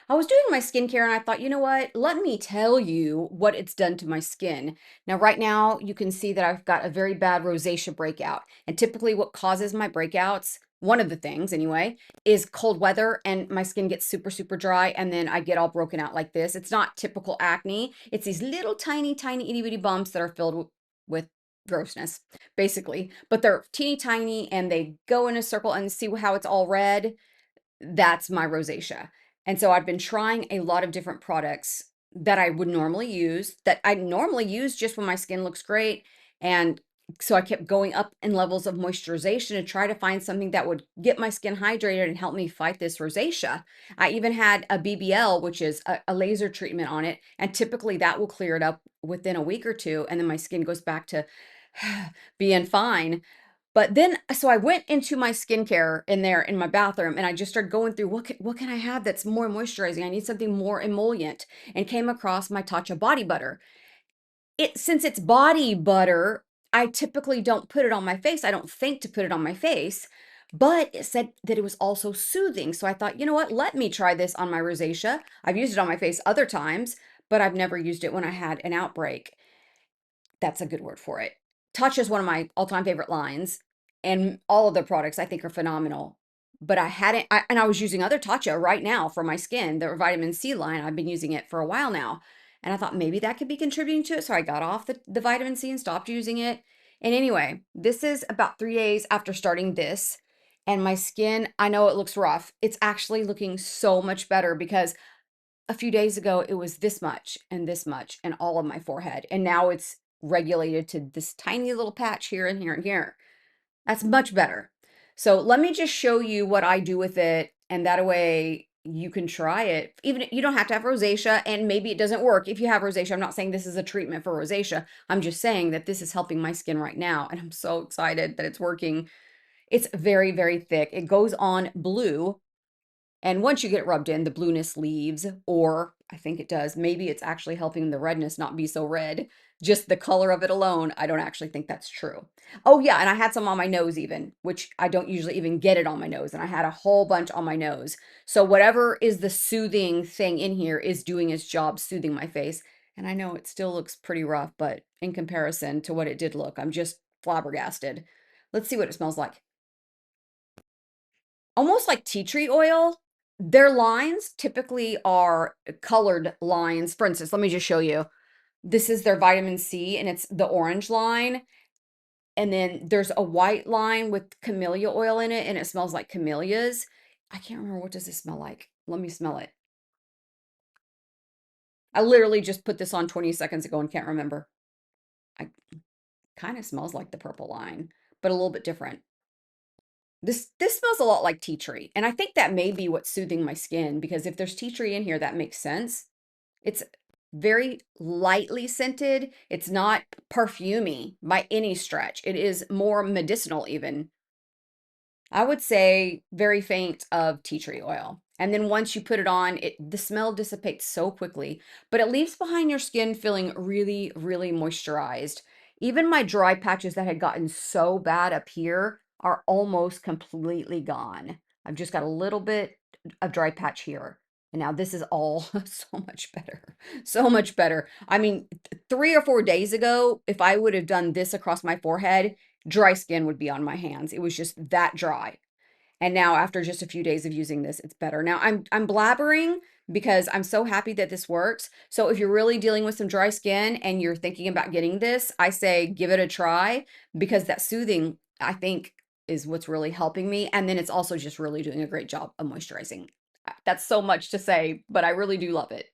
I was doing my skincare and I thought, you know what? Let me tell you what it's done to my skin. Now, right now, you can see that I've got a very bad rosacea breakout. And typically, what causes my breakouts, one of the things anyway, is cold weather and my skin gets super, super dry. And then I get all broken out like this. It's not typical acne, it's these little tiny, tiny, itty bitty bumps that are filled with grossness, basically. But they're teeny tiny and they go in a circle and see how it's all red. That's my rosacea. And so I've been trying a lot of different products that I would normally use, that I normally use just when my skin looks great. And so I kept going up in levels of moisturization to try to find something that would get my skin hydrated and help me fight this rosacea. I even had a BBL, which is a laser treatment on it. And typically that will clear it up within a week or two. And then my skin goes back to being fine. But then, so I went into my skincare in there in my bathroom and I just started going through what can I have that's more moisturizing? I need something more emollient, and came across my Tatcha body butter. Since it's body butter, I typically don't put it on my face. I don't think to put it on my face, but it said that it was also soothing. So I thought, you know what? Let me try this on my rosacea. I've used it on my face other times, but I've never used it when I had an outbreak. That's a good word for it. Touch is one of my all-time favorite lines, and all of their products I think are phenomenal. But and I was using other Tatcha right now for my skin, their vitamin C line. I've been using it for a while now. And I thought maybe that could be contributing to it. So I got off the vitamin C and stopped using it. And anyway, this is about 3 days after starting this. And my skin, I know it looks rough. It's actually looking so much better because a few days ago it was this much and all of my forehead, and now it's regulated to this tiny little patch here and here and here. That's much better. So let me just show you what I do with it, and that way you can try it. Even you don't have to have rosacea, and maybe it doesn't work if you have rosacea. I'm not saying this is a treatment for rosacea. I'm just saying that this is helping my skin right now, and I'm so excited that it's working. It's very, very thick. It goes on blue, and once you get it rubbed in, the blueness leaves, or I think it does. Maybe it's actually helping the redness not be so red. Just the color of it alone, I don't actually think that's true. Oh yeah, and I had some on my nose even, which I don't usually even get it on my nose, and I had a whole bunch on my nose. So whatever is the soothing thing in here is doing its job soothing my face. And I know it still looks pretty rough, but in comparison to what it did look, I'm just flabbergasted. Let's see what it smells like. Almost like tea tree oil. Their lines typically are colored lines. For instance, let me just show you. This is their vitamin C, and it's the orange line. And then there's a white line with camellia oil in it, and it smells like camellias. I can't remember, what does this smell like? Let me smell it. I literally just put this on 20 seconds ago and can't remember. I kind of smells like the purple line, but a little bit different. This smells a lot like tea tree, and I think that may be what's soothing my skin, because if there's tea tree in here, that makes sense. It's very lightly scented. It's not perfumey by any stretch. It is more medicinal even. I would say very faint of tea tree oil. And then once you put it on, the smell dissipates so quickly, but it leaves behind your skin feeling really, really moisturized. Even my dry patches that had gotten so bad up here are almost completely gone. I've just got a little bit of dry patch here. And now this is all so much better. So much better. I mean, 3 or 4 days ago, if I would have done this across my forehead, dry skin would be on my hands. It was just that dry. And now after just a few days of using this, it's better. Now I'm blabbering because I'm so happy that this works. So if you're really dealing with some dry skin and you're thinking about getting this, I say give it a try, because that soothing, I think, is what's really helping me. And then it's also just really doing a great job of moisturizing. That's so much to say, but I really do love it.